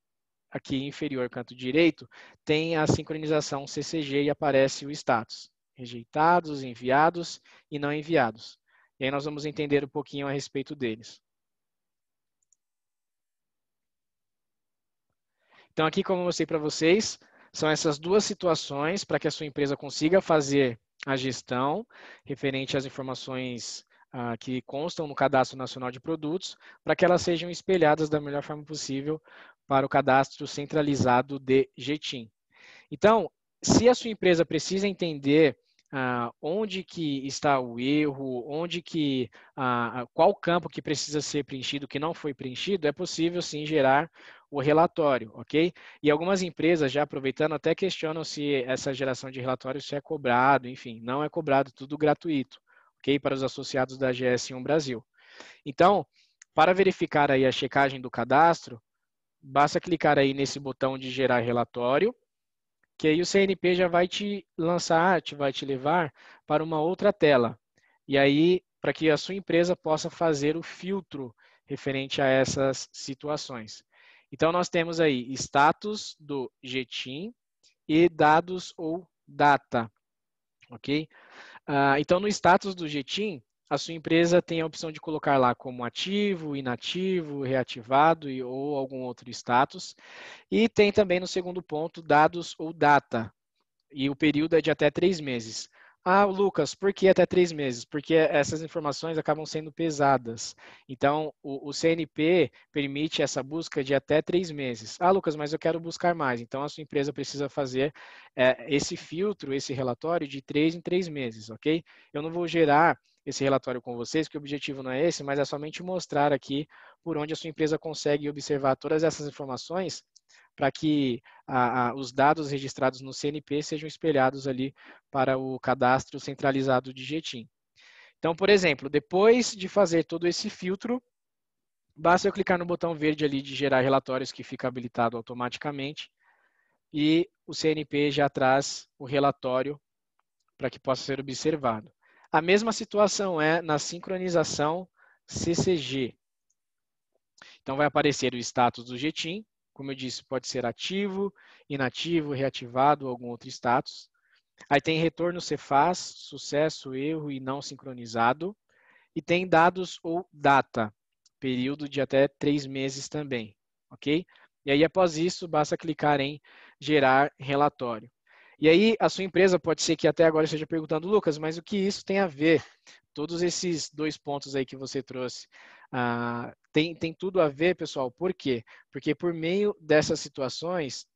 aqui inferior, canto direito, tem a sincronização CCG e aparece o status. Rejeitados, enviados e não enviados. E aí nós vamos entender um pouquinho a respeito deles. Então aqui, como eu mostrei para vocês, são essas duas situações para que a sua empresa consiga fazer a gestão referente às informações que constam no Cadastro Nacional de Produtos, para que elas sejam espelhadas da melhor forma possível para o cadastro centralizado de GTIM. Então, se a sua empresa precisa entender onde que está o erro, qual campo que precisa ser preenchido, que não foi preenchido, é possível sim gerar o relatório, ok? E algumas empresas, já aproveitando, até questionam se essa geração de relatório se é cobrado, enfim, não é cobrado, tudo gratuito, ok? Para os associados da GS1 Brasil. Então, para verificar aí a checagem do cadastro, basta clicar aí nesse botão de gerar relatório, que aí o CNP já vai te lançar, vai te levar para uma outra tela. E aí, para que a sua empresa possa fazer o filtro referente a essas situações. Então, nós temos aí status do GTIM e dados ou data, ok? Então, no status do GTIM, a sua empresa tem a opção de colocar lá como ativo, inativo, reativado ou algum outro status. E tem também no segundo ponto, dados ou data. E o período é de até 3 meses. Lucas, por que até 3 meses? Porque essas informações acabam sendo pesadas. Então, o CNP permite essa busca de até 3 meses. Lucas, mas eu quero buscar mais. Então, a sua empresa precisa fazer esse filtro, esse relatório de 3 em 3 meses, ok? Eu não vou gerar esse relatório com vocês, porque o objetivo não é esse, mas é somente mostrar aqui por onde a sua empresa consegue observar todas essas informações para que os dados registrados no CNP sejam espelhados ali para o cadastro centralizado de GTIM. Então, por exemplo, depois de fazer todo esse filtro, basta eu clicar no botão verde ali de gerar relatórios, que fica habilitado automaticamente, e o CNP já traz o relatório para que possa ser observado. A mesma situação é na sincronização CCG. Então, vai aparecer o status do GTIM. Como eu disse, pode ser ativo, inativo, reativado ou algum outro status. Aí tem retorno Cefaz, sucesso, erro e não sincronizado. E tem dados ou data, período de até 3 meses também, ok? E aí, após isso, basta clicar em gerar relatório. E aí, a sua empresa pode ser que até agora esteja perguntando, Lucas, mas o que isso tem a ver? Todos esses 2 pontos aí que você trouxe. Tem tudo a ver, pessoal. Por quê? Porque por meio dessas situações,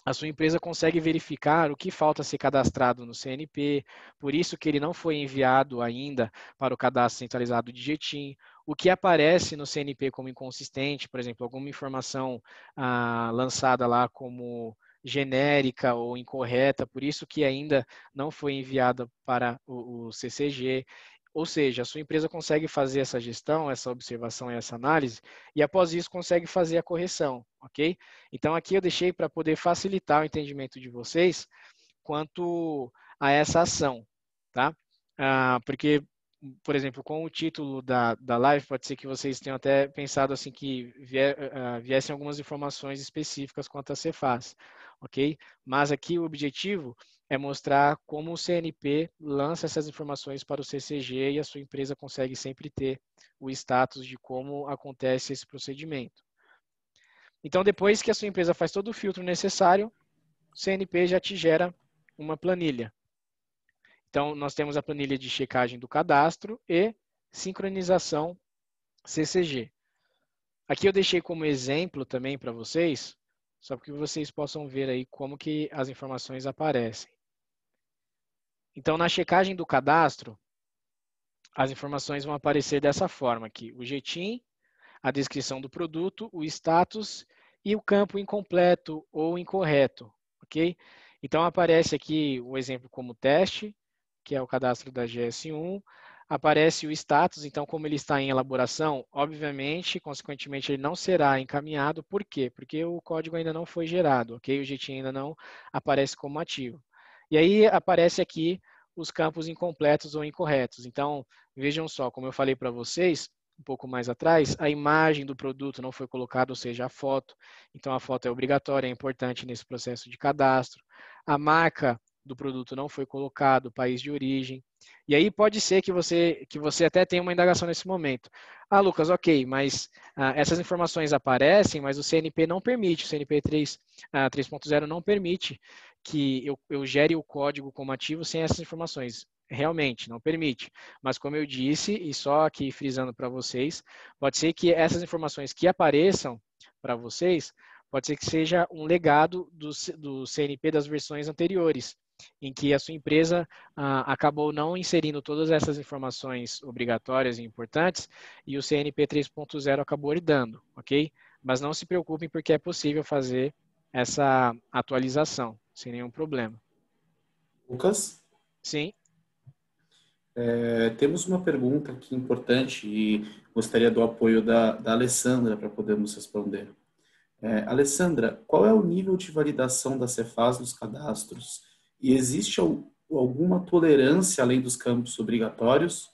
a sua empresa consegue verificar o que falta ser cadastrado no CNP, por isso que ele não foi enviado ainda para o cadastro centralizado de GTIM, o que aparece no CNP como inconsistente, por exemplo, alguma informação lançada lá como genérica ou incorreta, por isso que ainda não foi enviada para o CCG. Ou seja, a sua empresa consegue fazer essa gestão, essa observação e essa análise, e após isso consegue fazer a correção, ok? Então aqui eu deixei para poder facilitar o entendimento de vocês quanto a essa ação, tá? Porque, por exemplo, com o título da live, pode ser que vocês tenham até pensado assim que viessem algumas informações específicas quanto a Cefaz, ok? Mas aqui o objetivo é mostrar como o CNP lança essas informações para o CCG e a sua empresa consegue sempre ter o status de como acontece esse procedimento. Então, depois que a sua empresa faz todo o filtro necessário, o CNP já te gera uma planilha. Então, nós temos a planilha de checagem do cadastro e sincronização CCG. Aqui eu deixei como exemplo também para vocês, só para que vocês possam ver aí como que as informações aparecem. Então, na checagem do cadastro, as informações vão aparecer dessa forma aqui. O GTIM, a descrição do produto, o status e o campo incompleto ou incorreto, ok? Então, aparece aqui o exemplo como teste, que é o cadastro da GS1, aparece o status, então como ele está em elaboração, obviamente, consequentemente, ele não será encaminhado. Por quê? Porque o código ainda não foi gerado, ok? O GTIM ainda não aparece como ativo. E aí aparece aqui os campos incompletos ou incorretos. Então, vejam só, como eu falei para vocês, um pouco mais atrás, a imagem do produto não foi colocada, ou seja, a foto. Então, a foto é obrigatória, é importante nesse processo de cadastro. A marca do produto não foi colocado, o país de origem. E aí pode ser que você até tenha uma indagação nesse momento. Lucas, ok, mas essas informações aparecem, mas o CNP não permite, o CNP 3.0 não permite que eu gere o código como ativo sem essas informações. Realmente, não permite. Mas como eu disse, e só aqui frisando para vocês, pode ser que essas informações que apareçam para vocês, pode ser que seja um legado do CNP das versões anteriores, em que a sua empresa acabou não inserindo todas essas informações obrigatórias e importantes e o CNP 3.0 acabou herdando, ok? Mas não se preocupem porque é possível fazer essa atualização sem nenhum problema. Lucas? Sim. Temos uma pergunta aqui importante e gostaria do apoio da Alessandra para podermos responder. Alessandra, qual é o nível de validação da Cefaz nos cadastros? E existe alguma tolerância além dos campos obrigatórios?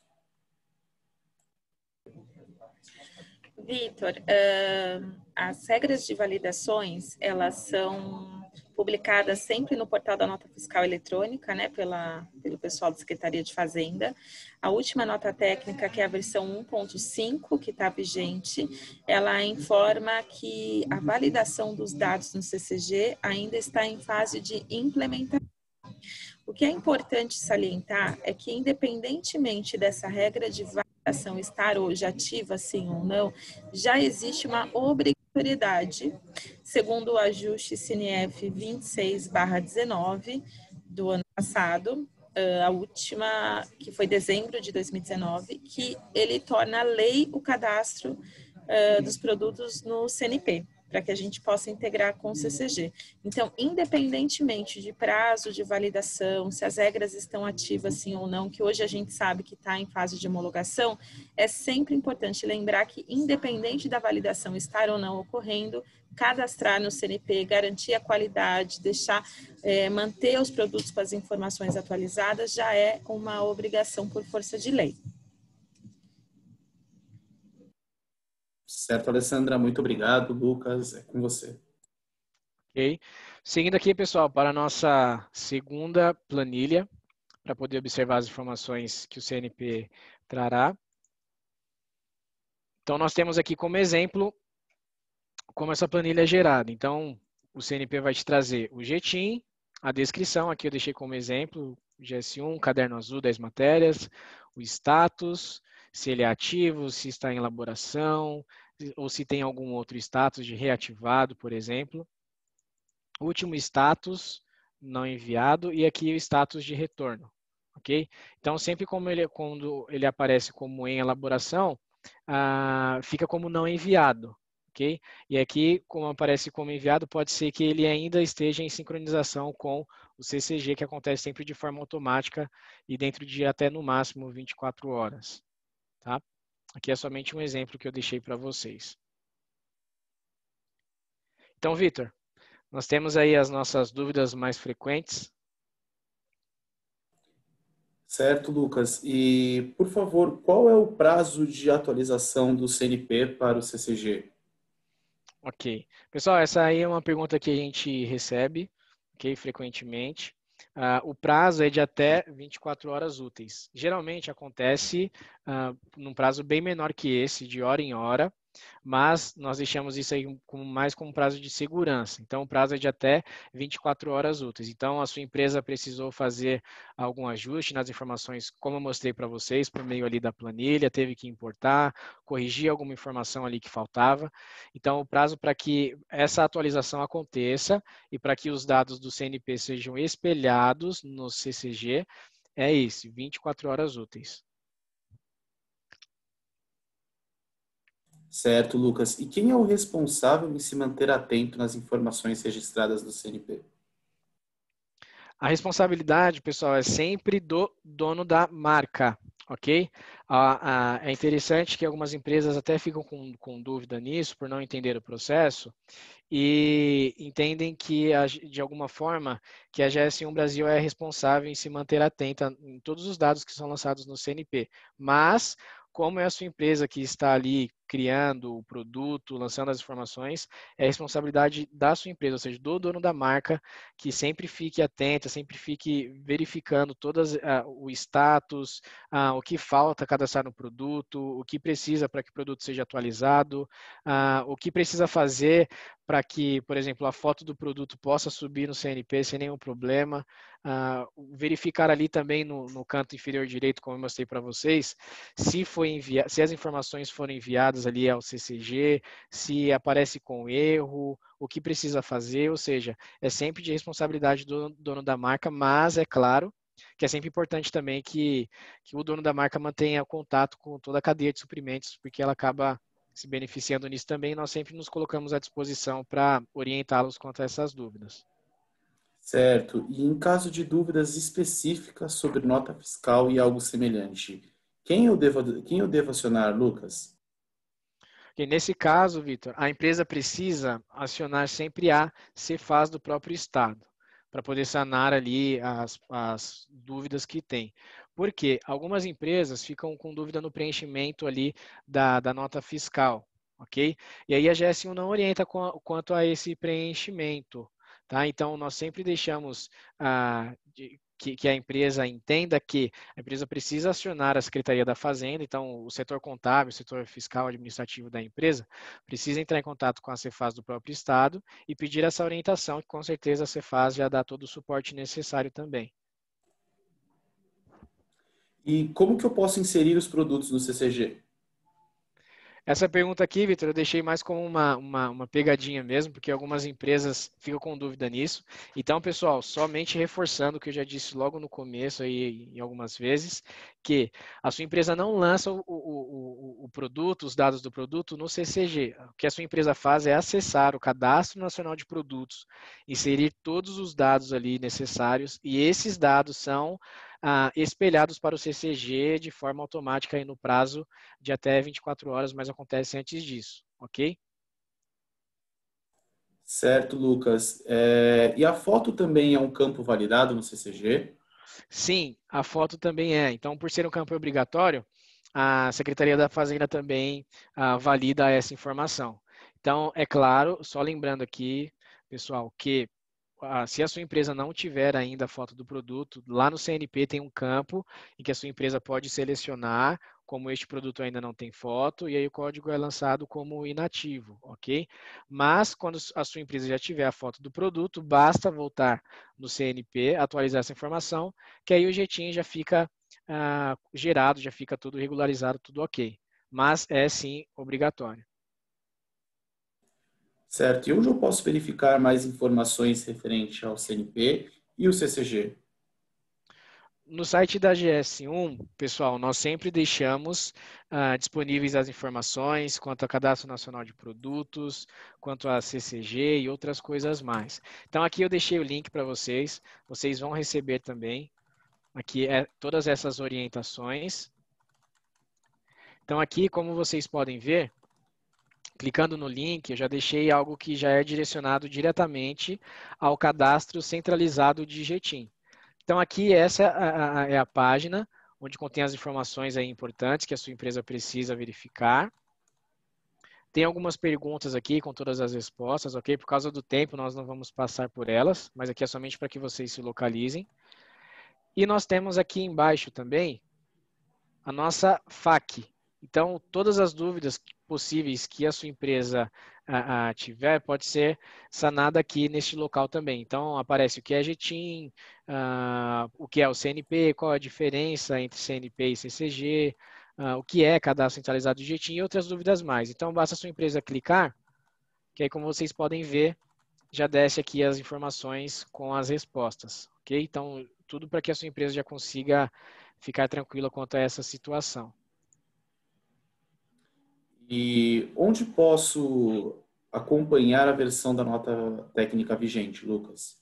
Vitor, as regras de validações, elas são publicadas sempre no portal da nota fiscal eletrônica, né, pelo pessoal da Secretaria de Fazenda. A última nota técnica, que é a versão 1.5, que está vigente, ela informa que a validação dos dados no CCG ainda está em fase de implementação. O que é importante salientar é que, independentemente dessa regra de validação estar hoje ativa, sim ou não, já existe uma obrigatoriedade, segundo o ajuste CNF 26/19 do ano passado, a última, que foi dezembro de 2019, que ele torna lei o cadastro dos produtos no CNP, para que a gente possa integrar com o CCG. Então, independentemente de prazo de validação, se as regras estão ativas sim ou não, que hoje a gente sabe que está em fase de homologação, é sempre importante lembrar que, independente da validação estar ou não ocorrendo, cadastrar no CNP, garantir a qualidade, manter os produtos com as informações atualizadas, já é uma obrigação por força de lei. Certo, Alessandra, muito obrigado. Lucas, é com você. Ok. Seguindo aqui, pessoal, para a nossa segunda planilha, para poder observar as informações que o CNP trará. Então, nós temos aqui como exemplo como essa planilha é gerada. Então, o CNP vai te trazer o GTIM, a descrição, aqui eu deixei como exemplo, GS1, caderno azul, 10 matérias, o status, se ele é ativo, se está em elaboração, ou se tem algum outro status de reativado, por exemplo. O último status, não enviado, e aqui o status de retorno, ok? Então, sempre quando ele aparece como em elaboração, fica como não enviado, ok? E aqui, como aparece como enviado, pode ser que ele ainda esteja em sincronização com o CCG, que acontece sempre de forma automática e dentro de até no máximo 24 horas, tá? Aqui é somente um exemplo que eu deixei para vocês. Então, Vitor, nós temos aí as nossas dúvidas mais frequentes. Certo, Lucas. E, por favor, qual é o prazo de atualização do CNP para o CCG? Ok. Pessoal, essa aí é uma pergunta que a gente recebe, ok, frequentemente. O prazo é de até 24 horas úteis. Geralmente acontece num prazo bem menor que esse, de hora em hora, mas nós deixamos isso aí mais como prazo de segurança. Então, o prazo é de até 24 horas úteis. Então, a sua empresa precisou fazer algum ajuste nas informações, como eu mostrei para vocês, por meio ali da planilha, teve que importar, corrigir alguma informação ali que faltava. Então, o prazo para que essa atualização aconteça e para que os dados do CNP sejam espelhados no CCG é esse, 24 horas úteis. Certo, Lucas. E quem é o responsável em se manter atento nas informações registradas no CNP? A responsabilidade, pessoal, é sempre do dono da marca, ok? É interessante que algumas empresas até ficam com dúvida nisso, por não entender o processo, e entendem que, de alguma forma, que a GS1 Brasil é responsável em se manter atenta em todos os dados que são lançados no CNP. Mas, como é a sua empresa que está ali criando o produto, lançando as informações, é responsabilidade da sua empresa, ou seja, do dono da marca, que sempre fique atento, sempre fique verificando todas o status, o que falta cadastrar no produto, o que precisa para que o produto seja atualizado, o que precisa fazer para que, por exemplo, a foto do produto possa subir no CNP sem nenhum problema. Verificar ali também no canto inferior direito, como eu mostrei para vocês, se as informações foram enviadas ali ao CCG, se aparece com erro, o que precisa fazer, ou seja, é sempre de responsabilidade do dono da marca, mas é claro que é sempre importante também que o dono da marca mantenha contato com toda a cadeia de suprimentos, porque ela acaba se beneficiando nisso também, nós sempre nos colocamos à disposição para orientá-los quanto a essas dúvidas. Certo. E em caso de dúvidas específicas sobre nota fiscal e algo semelhante, quem eu devo acionar, Lucas? E nesse caso, Vitor, a empresa precisa acionar sempre a Cefaz do próprio estado, para poder sanar ali as dúvidas que tem. Porque algumas empresas ficam com dúvida no preenchimento ali da nota fiscal, ok? E aí a GS1 não orienta quanto a esse preenchimento, tá? Então, nós sempre deixamos que a empresa entenda que a empresa precisa acionar a Secretaria da Fazenda, então o setor contábil, o setor fiscal administrativo da empresa precisa entrar em contato com a Cefaz do próprio estado e pedir essa orientação, que com certeza a Cefaz já dá todo o suporte necessário também. E como que eu posso inserir os produtos no CCG? Essa pergunta aqui, Vitor, eu deixei mais como uma pegadinha mesmo, porque algumas empresas ficam com dúvida nisso. Então, pessoal, somente reforçando o que eu já disse logo no começo aí, em algumas vezes, que a sua empresa não lança o produto, os dados do produto no CCG. O que a sua empresa faz é acessar o Cadastro Nacional de Produtos, inserir todos os dados ali necessários, e esses dados são espelhados para o CCG de forma automática aí no prazo de até 24 horas, mas acontece antes disso, ok? Certo, Lucas. E a foto também é um campo validado no CCG? Sim, a foto também é. Então, por ser um campo obrigatório, a Secretaria da Fazenda também valida essa informação. Então, é claro, só lembrando aqui, pessoal, que se a sua empresa não tiver ainda a foto do produto, lá no CNP tem um campo em que a sua empresa pode selecionar como este produto ainda não tem foto, e aí o código é lançado como inativo, ok? Mas quando a sua empresa já tiver a foto do produto, basta voltar no CNP, atualizar essa informação, que aí o jeitinho já fica gerado, já fica tudo regularizado, tudo ok. Mas é sim obrigatório. Certo. E onde eu posso verificar mais informações referente ao CNP e o CCG? No site da GS1, pessoal, nós sempre deixamos disponíveis as informações quanto ao Cadastro Nacional de Produtos, quanto a CCG e outras coisas mais. Então, aqui eu deixei o link para vocês vão receber também aqui todas essas orientações. Então, aqui, como vocês podem ver, clicando no link, eu já deixei algo que já é direcionado diretamente ao cadastro centralizado de Jetim. Então, aqui essa é a página onde contém as informações aí importantes que a sua empresa precisa verificar. Tem algumas perguntas aqui com todas as respostas, ok? Por causa do tempo, nós não vamos passar por elas, mas aqui é somente para que vocês se localizem. E nós temos aqui embaixo também a nossa FAQ. Então, todas as dúvidas possíveis que a sua empresa tiver, pode ser sanada aqui neste local também. Então, aparece o que é Jetim, o que é o CNP, qual a diferença entre CNP e CCG, o que é cadastro centralizado de Jetim e outras dúvidas mais. Então, basta a sua empresa clicar, que aí, como vocês podem ver, já desce aqui as informações com as respostas, ok? Então, tudo para que a sua empresa já consiga ficar tranquila quanto a essa situação. E onde posso acompanhar a versão da nota técnica vigente, Lucas?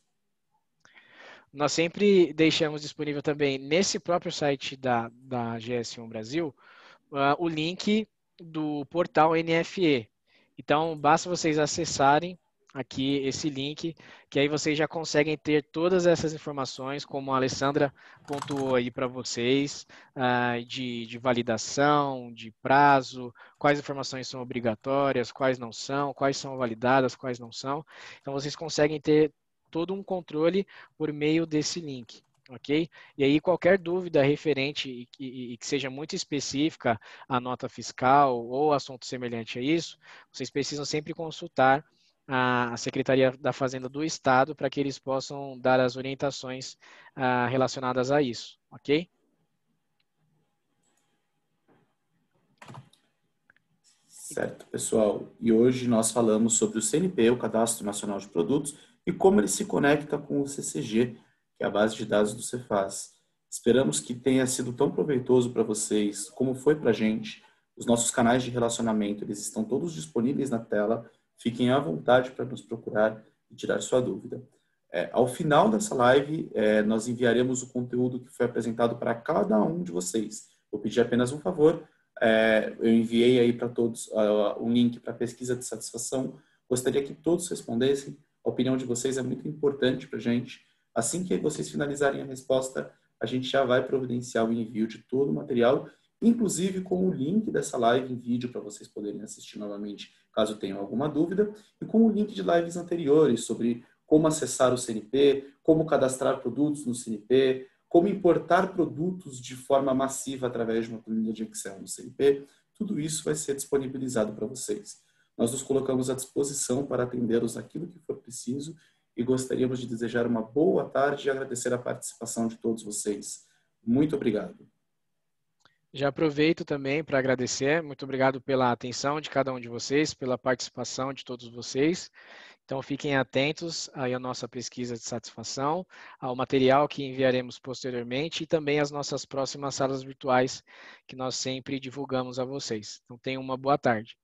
Nós sempre deixamos disponível também nesse próprio site da GS1 Brasil o link do portal NFE. Então, basta vocês acessarem aqui esse link, que aí vocês já conseguem ter todas essas informações, como a Alessandra pontuou aí para vocês, de validação, de prazo, quais informações são obrigatórias, quais não são, quais são validadas, quais não são. Então, vocês conseguem ter todo um controle por meio desse link. Ok? E aí, qualquer dúvida referente e que seja muito específica à nota fiscal ou assunto semelhante a isso, vocês precisam sempre consultar a Secretaria da Fazenda do Estado para que eles possam dar as orientações relacionadas a isso, ok? Certo, pessoal. E hoje nós falamos sobre o CNP, o Cadastro Nacional de Produtos, e como ele se conecta com o CCG, que é a base de dados do Cefaz. Esperamos que tenha sido tão proveitoso para vocês como foi para a gente. Os nossos canais de relacionamento, eles estão todos disponíveis na tela. Fiquem à vontade para nos procurar e tirar sua dúvida. Ao final dessa live, nós enviaremos o conteúdo que foi apresentado para cada um de vocês. Vou pedir apenas um favor. Eu enviei aí para todos um link para pesquisa de satisfação. Gostaria que todos respondessem. A opinião de vocês é muito importante para a gente. Assim que vocês finalizarem a resposta, a gente já vai providenciar o envio de todo o material, inclusive com o link dessa live em vídeo para vocês poderem assistir novamente, caso tenham alguma dúvida, e com o link de lives anteriores sobre como acessar o CNP, como cadastrar produtos no CNP, como importar produtos de forma massiva através de uma planilha de Excel no CNP. Tudo isso vai ser disponibilizado para vocês. Nós nos colocamos à disposição para atendê-los naquilo que for preciso e gostaríamos de desejar uma boa tarde e agradecer a participação de todos vocês. Muito obrigado. Já aproveito também para agradecer. Muito obrigado pela atenção de cada um de vocês, pela participação de todos vocês. Então, fiquem atentos aí à nossa pesquisa de satisfação, ao material que enviaremos posteriormente e também às nossas próximas salas virtuais que nós sempre divulgamos a vocês. Então, tenham uma boa tarde.